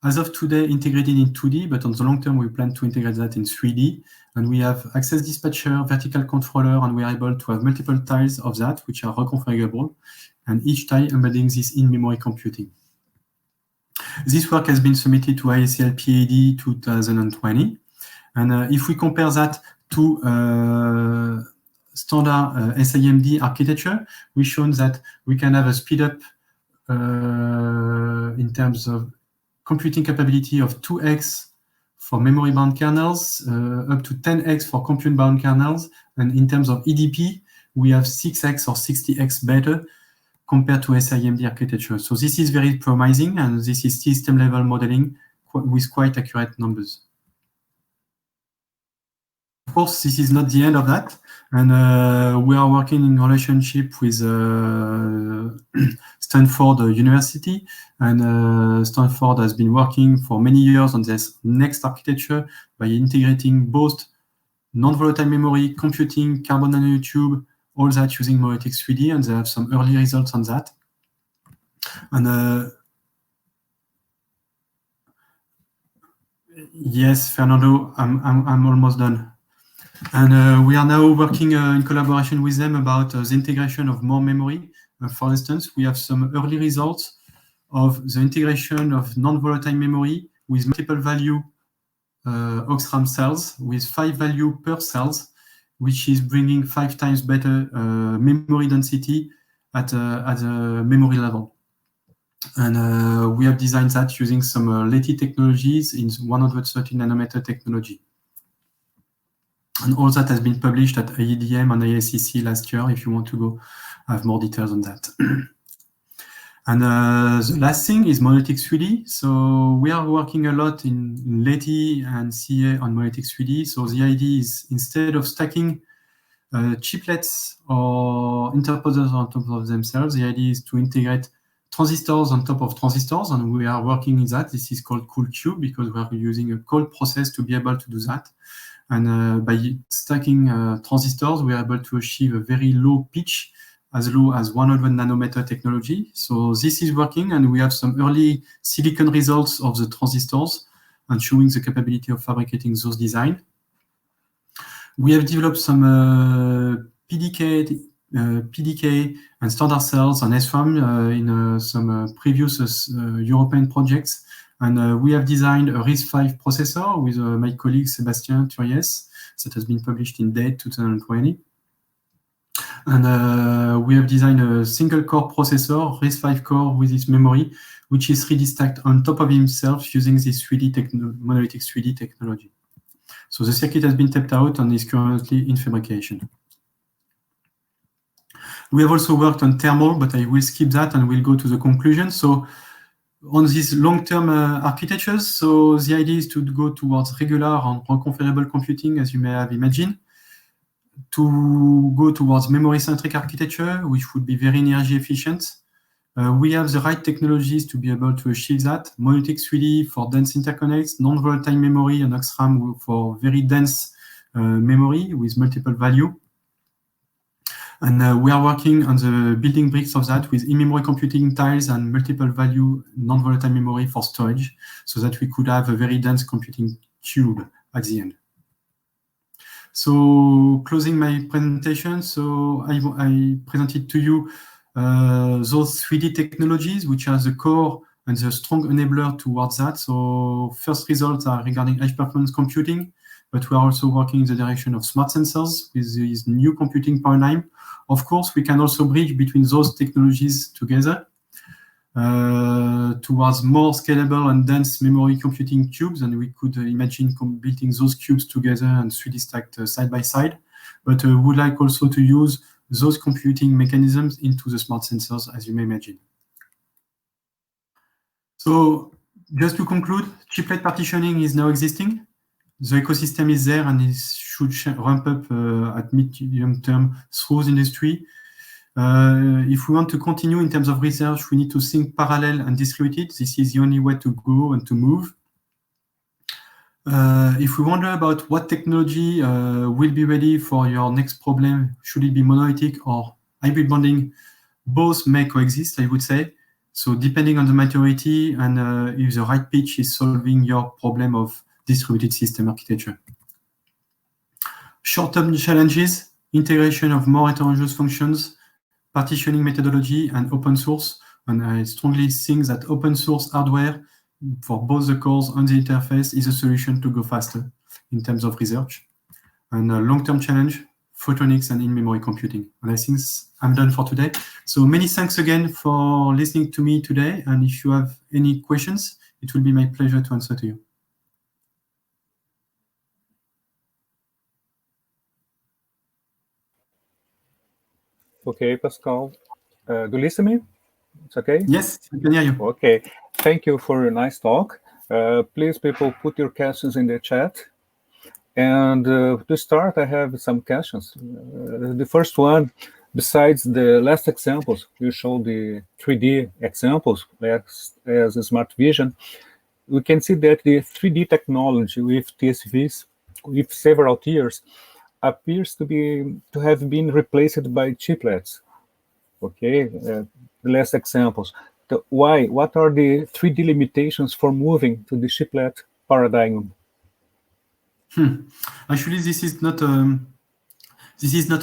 As of today, integrated in 2D, but on the long term, we plan to integrate that in 3D. And we have access dispatcher, vertical controller, and we are able to have multiple tiles of that, which are reconfigurable, and each tile embedding this in-memory computing. This work has been submitted to IACL PAD 2020. And if we compare that to standard SIMD architecture, we've shown that we can have a speed up in terms of computing capability of 2x for memory-bound kernels, up to 10x for compute-bound kernels. And in terms of EDP, we have 6x or 60x better compared to SIMD architecture. So this is very promising, and this is system-level modeling with quite accurate numbers. Of course, this is not the end of that. And we are working in relationship with Stanford University. And Stanford has been working for many years on this next architecture by integrating both non-volatile memory, computing, carbon nanotube, all that using Monolithic 3D, and they have some early results on that. And yes, Fernando, I'm almost done. And we are now working in collaboration with them about the integration of more memory. For instance, we have some early results of the integration of non-volatile memory with multiple value OXRAM cells with 5 value per cells, which is bringing 5 times better memory density at the memory level. And we have designed that using some Leti technologies in 130 nanometer technology. And all that has been published at AEDM and ASCC last year, if you want to go have more details on that. And the last thing is Monolithic 3D. So we are working a lot in Leti and CA on Monolithic 3D. So the idea is, instead of stacking chiplets or interposers on top of themselves, the idea is to integrate transistors on top of transistors, and we are working in that. This is called CoolCube because we are using a cold process to be able to do that. And by stacking transistors, we are able to achieve a very low pitch, as low as 100 nanometer technology. So this is working, and we have some early silicon results of the transistors and showing the capability of fabricating those designs. We have developed some PDK and standard cells and SRAM in some previous European projects. And we have designed a RISC-V processor with my colleague Sébastien Turiès that has been published in Date 2020. And we have designed a single-core processor, RISC-V core with its memory, which is 3D stacked on top of himself using this Monolithic 3D technology. So the circuit has been tapped out and is currently in fabrication. We have also worked on thermal, but I will skip that and we'll go to the conclusion. So on these long-term architectures, so the idea is to go towards regular and unconfigurable computing, as you may have imagined, to go towards memory-centric architecture, which would be very energy efficient. We have the right technologies to be able to achieve that. Monolithic 3D for dense interconnects, non-volatile memory, and OXRAM for very dense memory with multiple value. And we are working on the building bricks of that with in-memory computing tiles and multiple value non-volatile memory for storage, so that we could have a very dense computing cube at the end. So closing my presentation, so I presented to you those 3D technologies, which are the core and the strong enabler towards that. So first results are regarding high performance computing, but we are also working in the direction of smart sensors with this new computing paradigm. Of course, we can also bridge between those technologies together towards more scalable and dense memory computing cubes, and we could imagine building those cubes together and 3D stacked side by side. But we would like also to use those computing mechanisms into the smart sensors, as you may imagine. So just to conclude, chiplet partitioning is now existing. The ecosystem is there and it should ramp up at medium term through the industry. If we want to continue in terms of research, we need to think parallel and distributed. This is the only way to go and to move. If we wonder about what technology will be ready for your next problem, should it be monolithic or hybrid bonding, both may coexist, I would say. So depending on the maturity and if the right pitch is solving your problem of distributed system architecture. Short-term challenges, integration of more heterogeneous functions, partitioning methodology, and open source. And I strongly think that open source hardware for both the cores and the interface is a solution to go faster in terms of research. And a long-term challenge, photonics and in-memory computing. And I think I'm done for today. So many thanks again for listening to me today. And if you have any questions, it will be my pleasure to answer to you. Okay, Pascal. Do you listen to me? It's okay? Yes, I can hear you. Okay. Thank you for your nice talk. Please, people, put your questions in the chat. And to start, I have some questions. The first one, besides the last examples, you showed the 3D examples as Smart Vision. We can see that the 3D technology with TSVs, with several tiers, appears to have been replaced by chiplets. Okay, the last examples. Why? What are the 3D limitations for moving to the chiplet paradigm? Actually, this is not a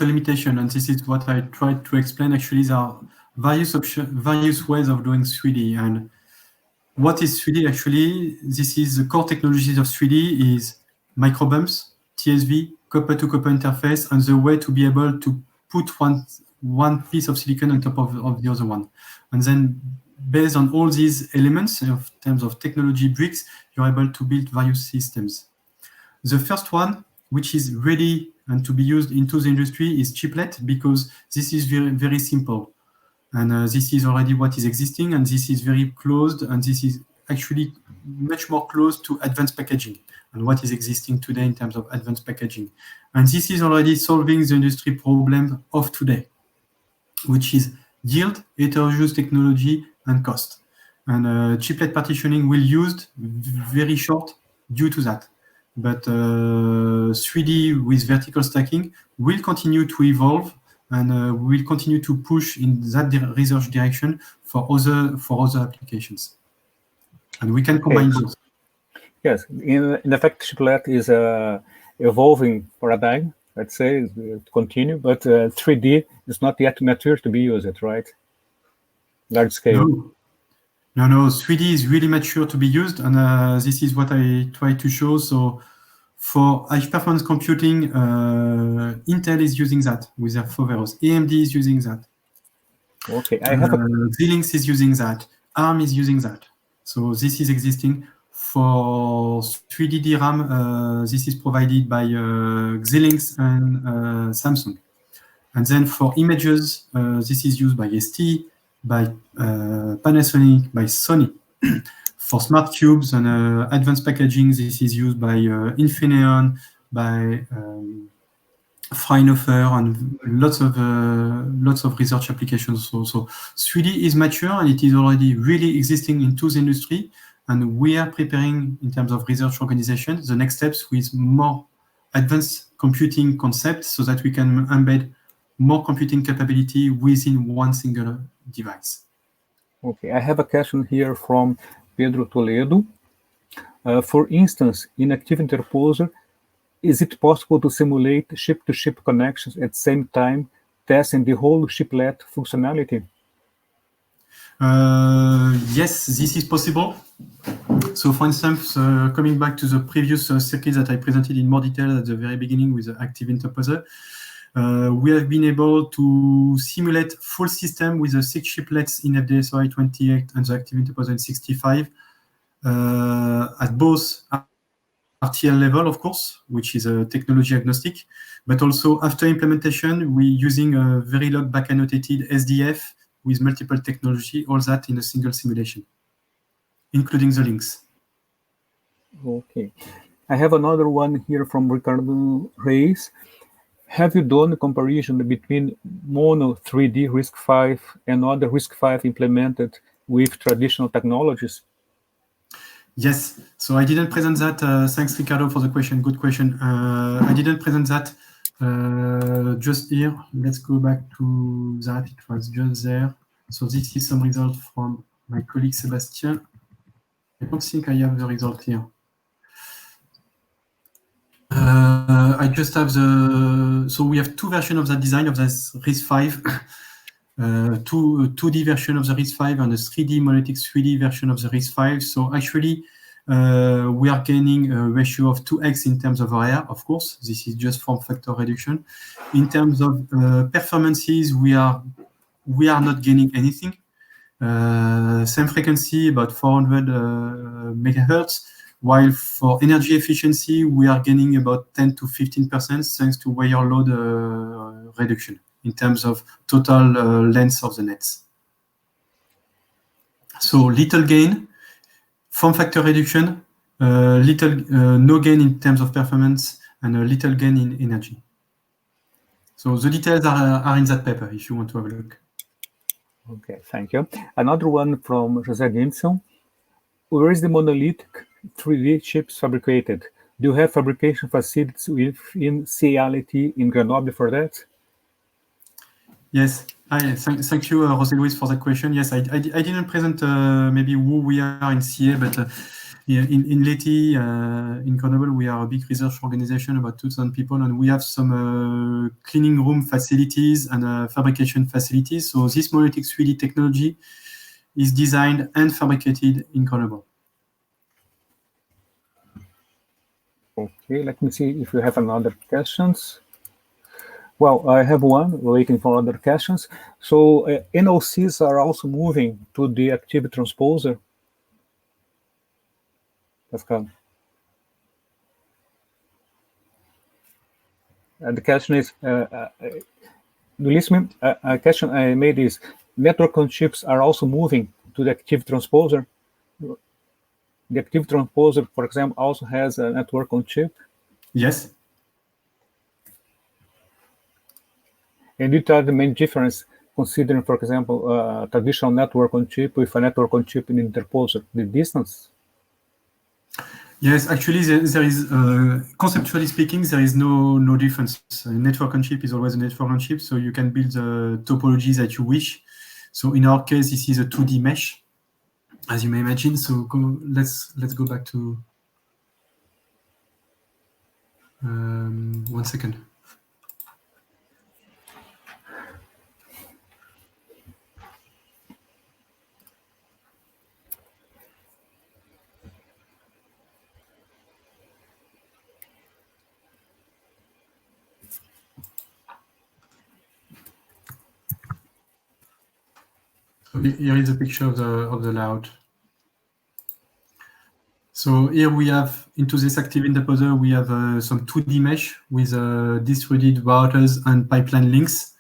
limitation, and this is what I tried to explain. Actually, there are various ways of doing 3D. And what is 3D? Actually, this is the core technologies of 3D is microbumps, TSV, copper-to-copper interface, and the way to be able to put one piece of silicon on top of the other one. And then based on all these elements in terms of technology bricks, you're able to build various systems. The first one, which is ready and to be used into the industry, is chiplet, because this is very, very simple. And this is already what is existing, and this is very closed, and this is actually much more close to advanced packaging and what is existing today in terms of advanced packaging. And this is already solving the industry problem of today, which is yield, heterogeneous technology, and cost. And chiplet partitioning will used very short due to that. But 3D with vertical stacking will continue to evolve, and will continue to push in that research direction for other applications. And we can combine both. Yes, in effect, chiplet is a evolving paradigm, let's say, to continue, but 3D is not yet mature to be used, right? Large scale. No, 3D is really mature to be used, and this is what I try to show. So for high-performance computing, Intel is using that with their Foveros. AMD is using that. Okay, Xilinx is using that. ARM is using that. So this is existing. For 3D DRAM, this is provided by Xilinx and Samsung. And then for images, this is used by ST, by Panasonic, by Sony. For smart cubes and advanced packaging, this is used by Infineon, by Fraunhofer, and lots of research applications. So 3D is mature, and it is already really existing into the industry. And we are preparing, in terms of research organization, the next steps with more advanced computing concepts so that we can embed more computing capability within one single device. Okay, I have a question here from Pedro Toledo. For instance, in Active Interposer, is it possible to simulate ship-to-ship connections at the same time, testing the whole chiplet functionality? Yes, this is possible. So, for instance, coming back to the previous circuit that I presented in more detail at the very beginning with the Active Interposer, we have been able to simulate full system with the 6 chiplets in FD-SOI 28 and the Active Interposer in 65 at both RTL level, of course, which is a technology agnostic, but also after implementation, we're using a Verilog back-annotated SDF with multiple technology, all that in a single simulation, including the links. Okay. I have another one here from Ricardo Reis. Have you done a comparison between Mono 3D RISC-V and other RISC-V implemented with traditional technologies? Yes. So I didn't present that. Thanks, Ricardo, for the question. Good question. I didn't present that just here. Let's go back to that. It was just there. So this is some result from my colleague Sébastien. I don't think I have the result here. I just have so we have two versions of that design of this RISC-V, 2D version of the RISC-V and a 3D monolithic 3D version of the RISC-V. So actually, we are gaining a ratio of 2x in terms of area, of course. This is just form factor reduction. In terms of performances, we are not gaining anything. Same frequency, about 400 megahertz. While for energy efficiency, we are gaining about 10 to 15% thanks to wire load reduction in terms of total length of the nets. So little gain, form factor reduction, no gain in terms of performance, and a little gain in energy. So the details are in that paper if you want to have a look. Okay, thank you. Another one from José Gilson. Where is the monolithic 3D chips fabricated? Do you have fabrication facilities within CILT in Grenoble for that? Yes. Hi, thank you, José Luis, for that question. Yes, I didn't present maybe who we are in CA, but in Leti, in Grenoble, we are a big research organization, about 2,000 people, and we have some cleaning room facilities and fabrication facilities. So this monolithic 3D technology is designed and fabricated in Grenoble. Okay, let me see if you have another questions. Well, I have one, waiting for other questions. So NOCs are also moving to the active transposer. Pascal. And the question is, a question I made is, network on chips are also moving to the active transposer. The active transposer, for example, also has a network on chip. Yes. And you tell the main difference, considering, for example, a traditional network on chip with a network on chip in interposer, the distance? Yes, actually, there is, conceptually speaking, there is no difference. A network on chip is always a network on chip, so you can build the topology that you wish. So in our case, this is a 2D mesh, as you may imagine. So let's go back to 1 second. So here is a picture of the layout. So here we have, into this active interposer, we have some 2D mesh with distributed routers and pipeline links.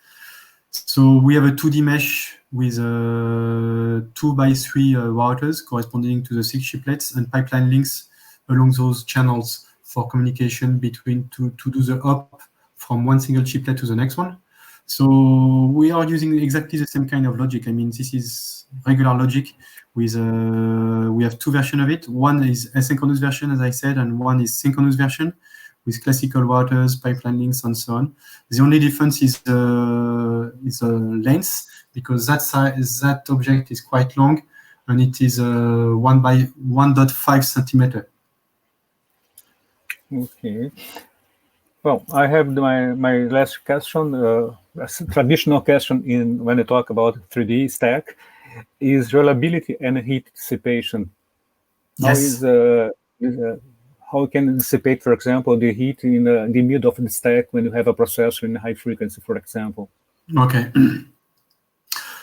So we have a 2D mesh with 2x3 routers corresponding to the 6 chiplets and pipeline links along those channels for communication between to do the hop from one single chiplet to the next one. So we are using exactly the same kind of logic. I mean, this is regular logic with, we have two versions of it. One is asynchronous version, as I said, and one is synchronous version with classical routers, pipeline links, and so on. The only difference is the length, because that object is quite long, and it is 1 by 1.5 centimeter. Okay. Well, I have my last question, a traditional question when I talk about 3D stack, is reliability and heat dissipation. Yes. How can you dissipate, for example, the heat in the middle of the stack when you have a processor in high frequency, for example? Okay.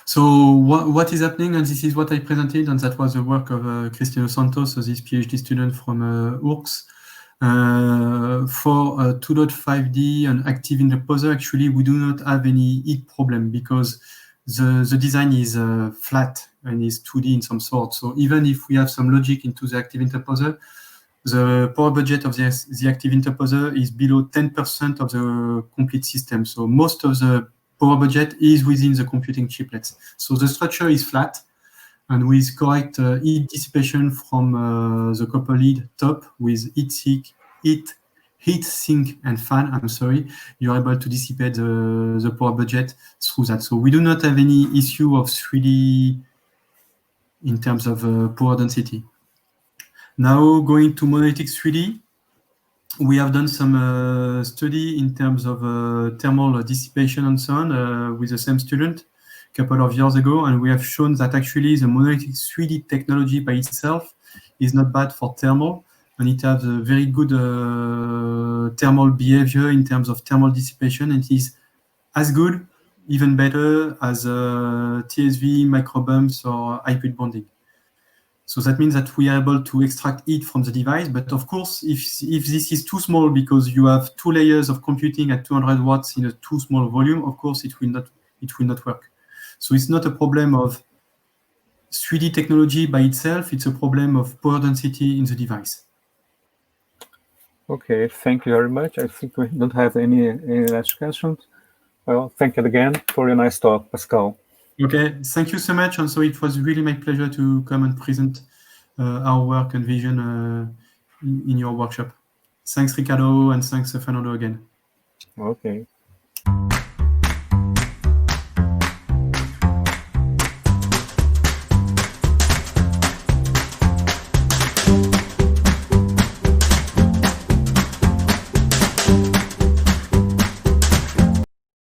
So what is happening, and this is what I presented, and that was the work of Cristiano Santos, so this PhD student from URCS. For 2.5D and active interposer, actually, we do not have any heat problem because the design is flat and is 2D in some sort. So even if we have some logic into the active interposer, the power budget of the active interposer is below 10% of the complete system. So most of the power budget is within the computing chiplets. So the structure is flat, and with correct heat dissipation from the copper lead top with heat sink and fan, you're able to dissipate the power budget through that. So we do not have any issue of 3D in terms of power density. Now going to monolithic 3D, we have done some study in terms of thermal dissipation and so on with the same student a couple of years ago, and we have shown that actually the monolithic 3D technology by itself is not bad for thermal, and it has a very good thermal behavior in terms of thermal dissipation, and it is as good, even better, as TSV, microbumps, or hybrid bonding. So that means that we are able to extract heat from the device. But of course, if this is too small because you have 2 layers of computing at 200 watts in a too small volume, of course, it will not work. So it's not a problem of 3D technology by itself. It's a problem of power density in the device. Okay, thank you very much. I think we don't have any last questions. Well, thank you again for your nice talk, Pascal. Okay, thank you so much. And so it was really my pleasure to come and present our work and vision in your workshop. Thanks, Ricardo, and thanks, Fernando, again. Okay.